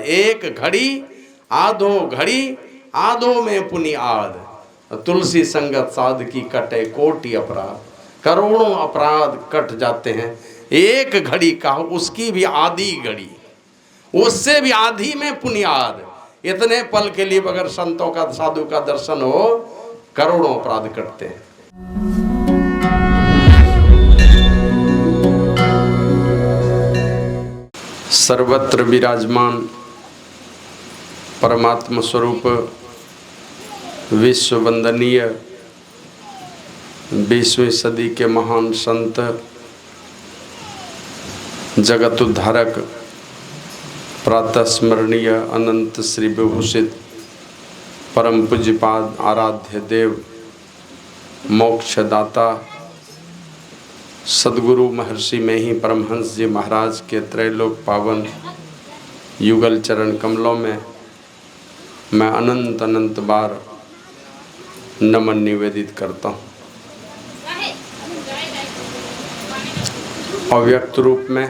एक घड़ी आधो घड़ी आधो में पुनियाद। तुलसी संगत साध की कटे कोटि अपराध। करोड़ों अपराध कट जाते हैं एक घड़ी का, उसकी भी आधी घड़ी, उससे भी आधी में पुनियाद। इतने पल के लिए अगर संतों का साधु का दर्शन हो करोड़ों अपराध कटते हैं। सर्वत्र विराजमान परमात्मा स्वरूप विश्व वंदनीय 20वीं सदी के महान संत जगत उद्धारक प्रातः स्मरणीय अनंत श्री विभूषित परम पूज्यपाद आराध्य देव मोक्षदाता सद्गुरु महर्षि में ही परमहंस जी महाराज के त्रैलोक पावन युगल चरण कमलों में मैं अनंत अनंत बार नमन निवेदित करता हूँ। अव्यक्त रूप में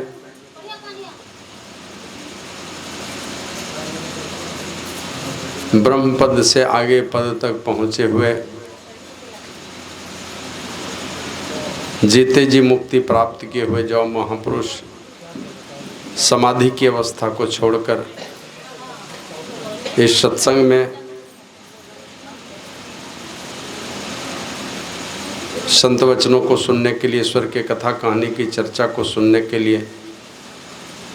ब्रह्म पद से आगे पद तक पहुँचे हुए जीते जी मुक्ति प्राप्त किए हुए जो महापुरुष समाधि की अवस्था को छोड़कर इस सत्संग में संत वचनों को सुनने के लिए, ईश्वर के कथा कहानी की चर्चा को सुनने के लिए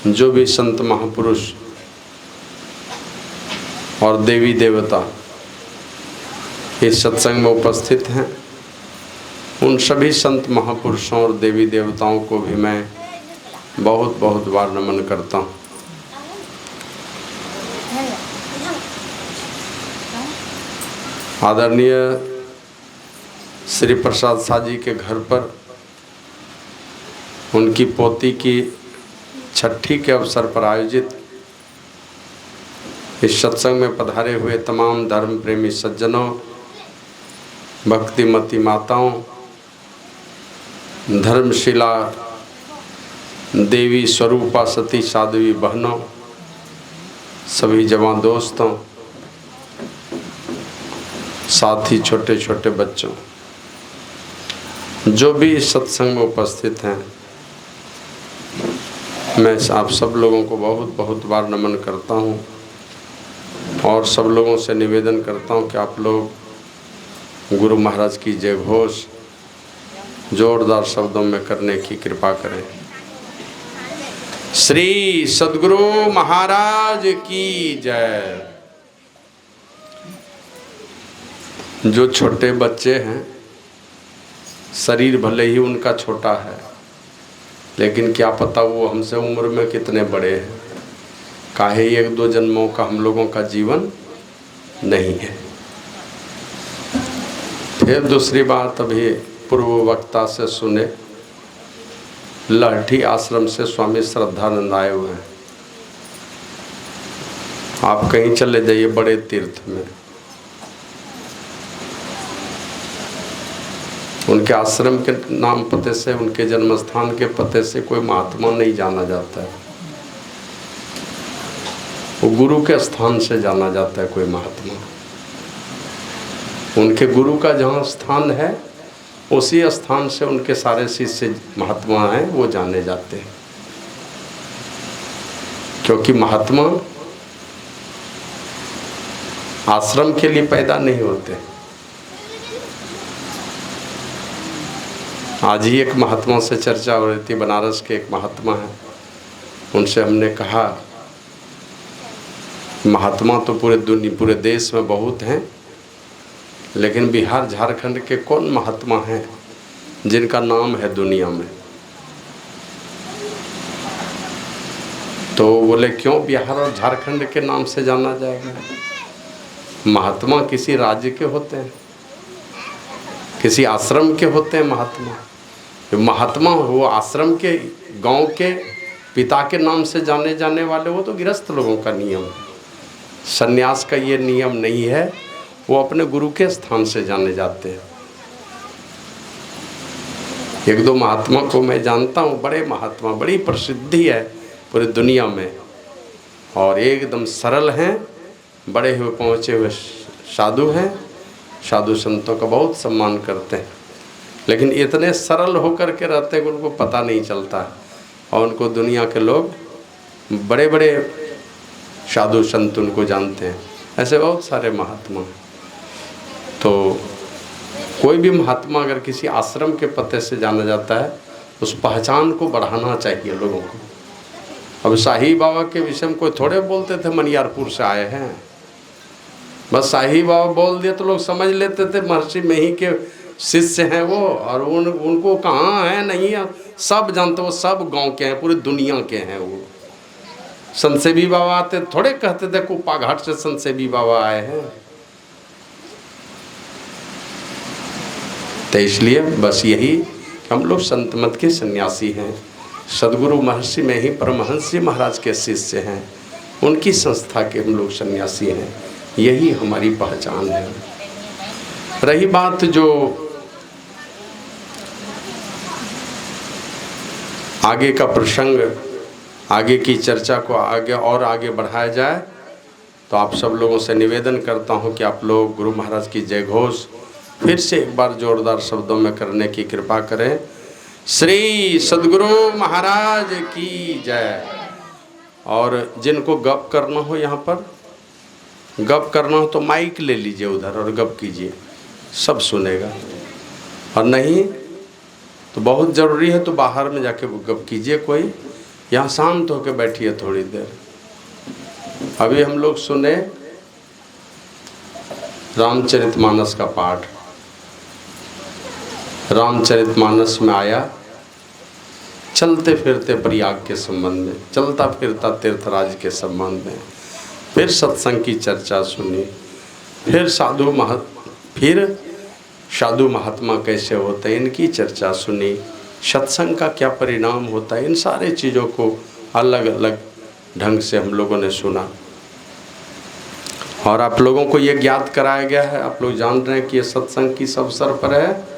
जो भी संत महापुरुष और देवी देवता इस सत्संग में उपस्थित हैं, उन सभी संत महापुरुषों और देवी देवताओं को भी मैं बहुत बहुत बार नमन करता हूँ। आदरणीय श्री प्रसाद शाह जी के घर पर उनकी पोती की छठी के अवसर पर आयोजित इस सत्संग में पधारे हुए तमाम धर्म प्रेमी सज्जनों, भक्तिमती माताओं, धर्मशिला देवी स्वरूपा सती साध्वी बहनों, सभी जवान दोस्तों, साथ ही छोटे छोटे बच्चों, जो भी इस सत्संग में उपस्थित हैं, मैं आप सब लोगों को बहुत बहुत बार नमन करता हूँ और सब लोगों से निवेदन करता हूँ कि आप लोग गुरु महाराज की जय घोष जोरदार शब्दों में करने की कृपा करें। श्री सद्गुरु महाराज की जय। जो छोटे बच्चे हैं, शरीर भले ही उनका छोटा है, लेकिन क्या पता वो हमसे उम्र में कितने बड़े हैं। काहे एक दो जन्मों का हम लोगों का जीवन नहीं है। फिर दूसरी बात, अभी पूर्व वक्ता से सुने, लाठी आश्रम से स्वामी श्रद्धानंद आए हुए हैं। आप कहीं चले जाइए बड़े तीर्थ में, उनके आश्रम के नाम पते से, उनके जन्म स्थान के पते से कोई महात्मा नहीं जाना जाता है, वो गुरु के स्थान से जाना जाता है कोई महात्मा। उनके गुरु का जहाँ स्थान है उसी स्थान से उनके सारे शिष्य महात्मा हैं वो जाने जाते हैं, क्योंकि महात्मा आश्रम के लिए पैदा नहीं होते। आज ही एक महात्मा से चर्चा हो रही थी, बनारस के एक महात्मा हैं, उनसे हमने कहा महात्मा तो पूरे देश में बहुत हैं, लेकिन बिहार झारखंड के कौन महात्मा हैं जिनका नाम है दुनिया में? तो बोले क्यों बिहार और झारखंड के नाम से जाना जाएगा? महात्मा किसी राज्य के होते हैं, किसी आश्रम के होते हैं महात्मा। महात्मा वो आश्रम के, गांव के पिता के नाम से जाने जाने वाले, वो तो गृहस्थ लोगों का नियम है। सन्यास का ये नियम नहीं है, वो अपने गुरु के स्थान से जाने जाते हैं। एक दो महात्मा को मैं जानता हूँ, बड़े महात्मा, बड़ी प्रसिद्धि है पूरी दुनिया में। और एकदम सरल हैं, बड़े हुए पहुँचे हुए साधु हैं, साधु संतों का बहुत सम्मान करते हैं, लेकिन इतने सरल होकर के रहते हैं कि उनको पता नहीं चलता है, और उनको दुनिया के लोग बड़े बड़े साधु संत उनको जानते हैं। ऐसे बहुत सारे महात्मा हैं। तो कोई भी महात्मा अगर किसी आश्रम के पते से जाना जाता है, उस पहचान को बढ़ाना चाहिए लोगों को। अब शाही बाबा के विषय में कोई थोड़े बोलते थे मनियारपुर से आए हैं, बस शाही बाबा बोल दिए तो लोग समझ लेते थे महर्षि मेही के शिष्य हैं वो, और उनको कहाँ है नहीं है, सब जानते, वो सब गांव के हैं, पूरी दुनिया के हैं। वो संतसेवी बाबा आते थोड़े कहते थे कुप्पा घाट से संतसेवी बाबा आए हैं। तो इसलिए बस यही, हम लोग संत मत के सन्यासी हैं, सदगुरु महर्षि मेही परमहंस जी महाराज के शिष्य हैं, उनकी संस्था के हम लोग सन्यासी हैं, यही हमारी पहचान है। रही बात जो आगे का प्रसंग, आगे की चर्चा को आगे और आगे बढ़ाया जाए, तो आप सब लोगों से निवेदन करता हूं कि आप लोग गुरु महाराज की जय घोष फिर से एक बार जोरदार शब्दों में करने की कृपा करें। श्री सदगुरु महाराज की जय। और जिनको गप करना हो, यहाँ पर गप करना हो तो माइक ले लीजिए उधर और गप कीजिए, सब सुनेगा, और नहीं तो बहुत ज़रूरी है तो बाहर में जाके गप कीजिए। कोई यहाँ शांत होकर बैठिए थोड़ी देर। अभी हम लोग सुने रामचरितमानस का पाठ। रामचरितमानस में आया चलते फिरते प्रयाग के संबंध में, चलता फिरता तीर्थराज के संबंध में, फिर सत्संग की चर्चा सुनी, फिर साधु महात्मा कैसे होते हैं इनकी चर्चा सुनी, सत्संग का क्या परिणाम होता है, इन सारे चीज़ों को अलग अलग ढंग से हम लोगों ने सुना। और आप लोगों को ये ज्ञात कराया गया है, आप लोग जान रहे हैं कि ये सत्संग किस अवसर पर है,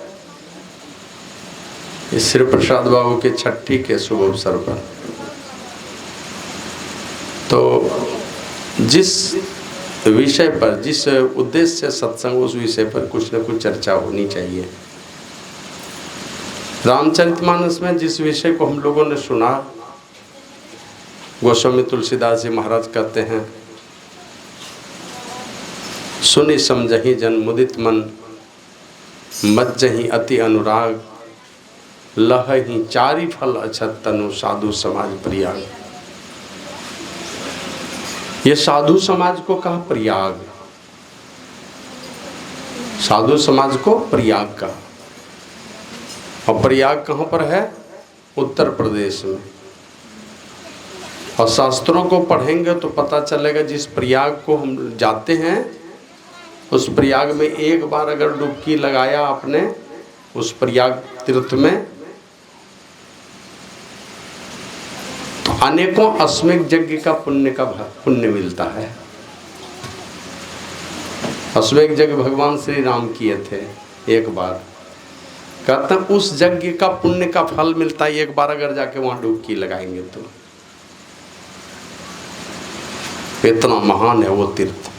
इस श्री प्रसाद बाबू के छठी के शुभ अवसर पर। तो जिस विषय पर, जिस उद्देश्य से सत्संग, उस विषय पर कुछ न कुछ चर्चा होनी चाहिए। रामचरितमानस में जिस विषय को हम लोगों ने सुना, गोस्वामी तुलसीदास जी महाराज कहते हैं, सुनि समझहि जन मुदित मन, मज्जहि अति अनुराग, लहहि चारि फल अछत तनु, साधु समाज प्रयाग। ये साधु समाज को कहा प्रयाग, साधु समाज को प्रयाग कहा। और प्रयाग कहाँ पर है? उत्तर प्रदेश में। और शास्त्रों को पढ़ेंगे तो पता चलेगा, जिस प्रयाग को हम जाते हैं उस प्रयाग में एक बार अगर डुबकी लगाया आपने उस प्रयाग तीर्थ में, तो अनेकों अश्वमेध यज्ञ का पुण्य मिलता है। अश्वमेध यज्ञ भगवान श्री राम किए थे एक बार, कहते हैं उस यज्ञ का पुण्य का फल मिलता है एक बार अगर जाके वहां डुबकी लगाएंगे तो। इतना महान है वो तीर्थ।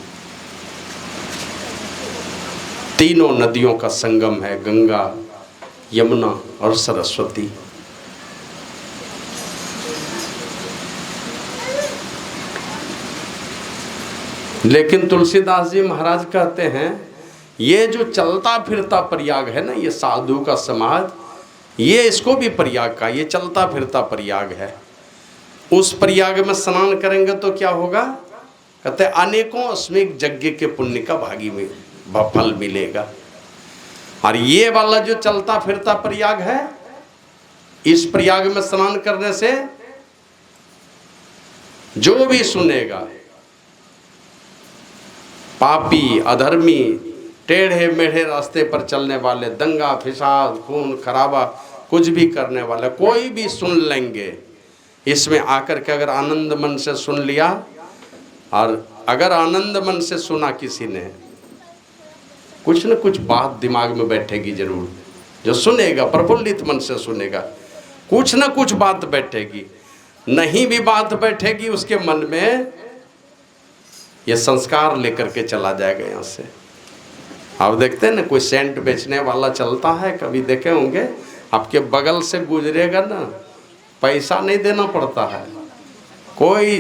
तीनों नदियों का संगम है, गंगा, यमुना और सरस्वती। लेकिन तुलसीदास जी महाराज कहते हैं, ये जो चलता फिरता प्रयाग है ना, ये साधु का समाज, ये इसको भी प्रयाग का, ये चलता फिरता प्रयाग है। उस प्रयाग में स्नान करेंगे तो क्या होगा? कहते हैं अनेकों अश्वमेध यज्ञ के पुण्य का भागी में फल मिलेगा। और ये वाला जो चलता फिरता प्रयाग है, इस प्रयाग में स्नान करने से जो भी सुनेगा, पापी, अधर्मी, टेढ़े मेढ़े रास्ते पर चलने वाले, दंगा फिसाद, खून खराबा कुछ भी करने वाले, कोई भी सुन लेंगे। इसमें आकर के अगर आनंद मन से सुन लिया, और अगर आनंद मन से सुना किसी ने, कुछ न कुछ बात दिमाग में बैठेगी जरूर। जो सुनेगा प्रफुल्लित मन से सुनेगा, कुछ न कुछ बात बैठेगी। नहीं भी बात बैठेगी उसके मन में, ये संस्कार लेकर के चला जाएगा यहाँ से। आप देखते हैं ना, कोई सेंट बेचने वाला चलता है, कभी देखे होंगे, आपके बगल से गुजरेगा ना, पैसा नहीं देना पड़ता है, कोई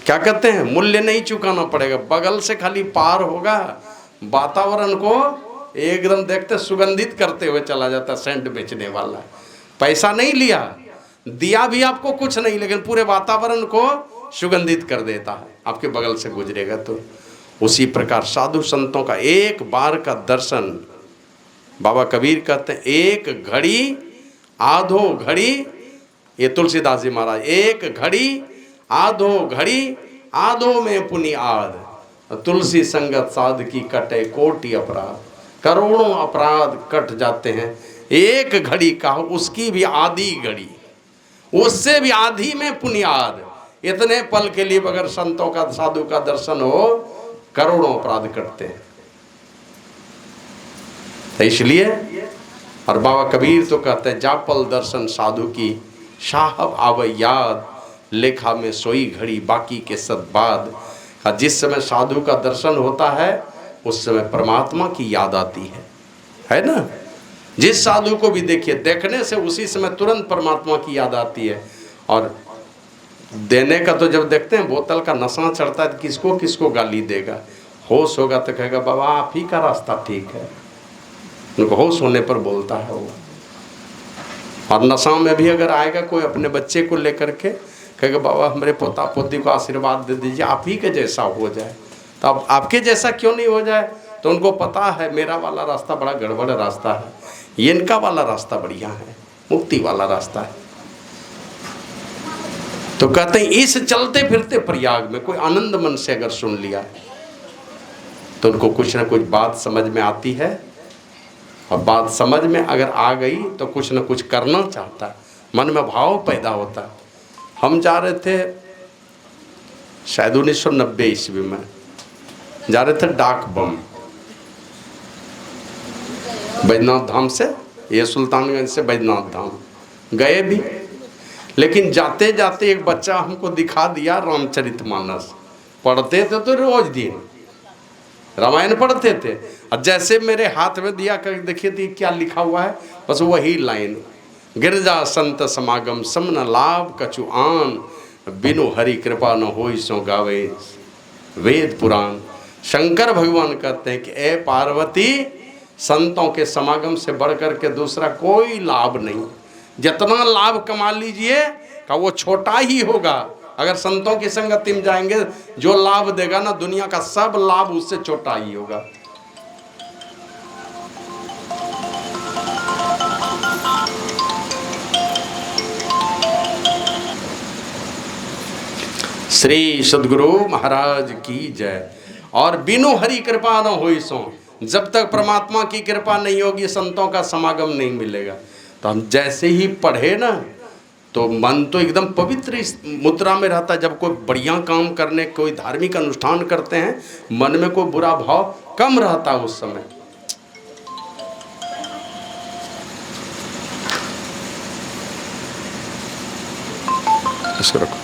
क्या कहते हैं मूल्य नहीं चुकाना पड़ेगा, बगल से खाली पार होगा, वातावरण को एकदम देखते सुगंधित करते हुए चला जाता। सेंट बेचने वाला पैसा नहीं लिया, दिया भी आपको कुछ नहीं, लेकिन पूरे वातावरण को सुगंधित कर देता है, आपके बगल से गुजरेगा तो। उसी प्रकार साधु संतों का एक बार का दर्शन, बाबा कबीर कहते हैं एक घड़ी आधो घड़ी, ये तुलसीदास जी महाराज, एक घड़ी आधो घड़ी आधो में पुनि आद, तुलसी संगत साध की कटे कोटि अपराध, करोड़ों अपराध कट जाते हैं एक घड़ी का, उसकी भी आधी घड़ी, उससे भी आधी में पुनियाद। इतने पल के लिए अगर संतों का साधु का दर्शन हो, करोड़ों अपराध कटते हैं। तो इसलिए और बाबा कबीर तो कहते हैं, जा पल दर्शन साधु की साहब आवे याद, लेखा में सोई घड़ी बाकी के सद्बाद। जिस समय साधु का दर्शन होता है उस समय परमात्मा की याद आती है ना। जिस साधु को भी देखिए, देखने से उसी समय तुरंत परमात्मा की याद आती है। और देने का तो जब देखते हैं बोतल का नशा चढ़ता है तो किसको किसको गाली देगा, होश होगा तो कहेगा बाबा आप ही का रास्ता ठीक है, उनको होश होने पर बोलता है वो। और नशा में भी अगर आएगा कोई अपने बच्चे को लेकर के, कहेगा बाबा हमारे पोता पोती को आशीर्वाद दे दीजिए, आप ही के जैसा हो जाए। तो अब आपके जैसा क्यों नहीं हो जाए, तो उनको पता है मेरा वाला रास्ता बड़ा गड़बड़ रास्ता है, ये इनका वाला रास्ता बढ़िया है, मुक्ति वाला रास्ता है। तो कहते हैं इस चलते फिरते प्रयाग में कोई आनंद मन से अगर सुन लिया तो उनको कुछ ना कुछ बात समझ में आती है, और बात समझ में अगर आ गई तो कुछ ना कुछ करना चाहता है, मन में भाव पैदा होता है। हम जा रहे थे शायद 1990 ईस्वी में, जा रहे थे डाक बम बैद्यनाथ धाम से, ये सुल्तानगंज से बैद्यनाथ धाम गए भी, लेकिन जाते जाते एक बच्चा हमको दिखा दिया रामचरितमानस, पढ़ते थे तो रोज दिन रामायण पढ़ते थे, और जैसे मेरे हाथ में दिया कर देखिए थी क्या लिखा हुआ है, बस वही लाइन, गिरजा संत समागम समन लाभ कछु आन, बिनु हरि कृपा न होई सो गावे वेद पुराण। शंकर भगवान कहते हैं कि ए पार्वती, संतों के समागम से बढ़कर के दूसरा कोई लाभ नहीं, जितना लाभ कमा लीजिए का वो छोटा ही होगा। अगर संतों की संगति में जाएंगे, जो लाभ देगा ना दुनिया का सब लाभ उससे छोटा ही होगा। श्री सद्गुरु महाराज की जय। और बिनु हरि कृपा न होई सो, जब तक परमात्मा की कृपा नहीं होगी संतों का समागम नहीं मिलेगा। तो हम जैसे ही पढ़े ना तो मन तो एकदम पवित्र मुद्रा में रहता है। जब कोई बढ़िया काम करने, कोई धार्मिक अनुष्ठान करते हैं, मन में कोई बुरा भाव कम रहता है उस समय। इसको रखो।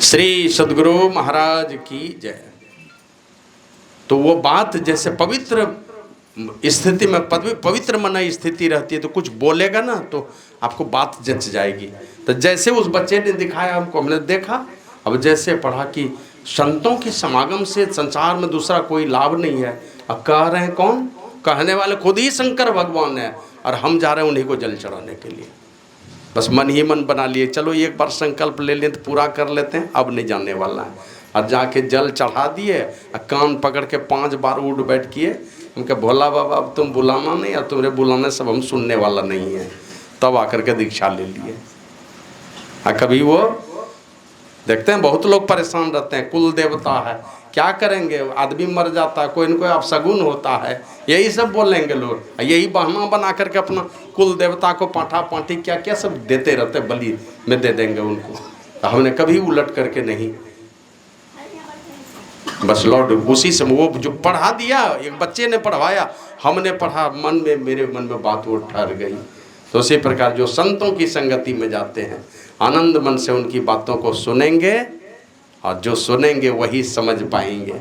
श्री सद्गुरु महाराज की जय। तो वो बात जैसे पवित्र स्थिति में, पवित्र मन स्थिति रहती है, तो कुछ बोलेगा ना तो आपको बात जच जाएगी। तो जैसे उस बच्चे ने दिखाया हमको, हमने देखा, अब जैसे पढ़ा कि संतों के समागम से संसार में दूसरा कोई लाभ नहीं है। अब कह रहे हैं कौन, कहने वाले खुद ही शंकर भगवान है, और हम जा रहे हैं उन्हीं को जल चढ़ाने के लिए। बस मन ही मन बना लिए, चलो एक बार संकल्प ले लें तो पूरा कर लेते हैं, अब नहीं जाने वाला है। और जाके जल चढ़ा दिए, कान पकड़ के 5 बार उठ बैठ किए, उनके भोला बाबा अब तुम बुलाना नहीं, और तुम्हारे बुलाने सब हम सुनने वाला नहीं है। तब आकर के दीक्षा ले लिए। कभी वो देखते हैं बहुत लोग परेशान रहते हैं, कुल देवता है, क्या करेंगे, आदमी मर जाता है, कोई न कोई अपशगुन होता है, यही सब बोलेंगे लोग, यही बहाना बना करके अपना कुल देवता को पाठा पाठी क्या क्या सब देते रहते, बलि में दे देंगे उनको। तो हमने कभी उलट करके नहीं, बस लौट उसी से वो जो पढ़ा दिया, एक बच्चे ने पढ़वाया, हमने पढ़ा, मन में, मेरे मन में बात वो ठहर गई। तो उसी प्रकार जो संतों की संगति में जाते हैं, आनंद मन से उनकी बातों को सुनेंगे और जो सुनेंगे वही समझ पाएंगे।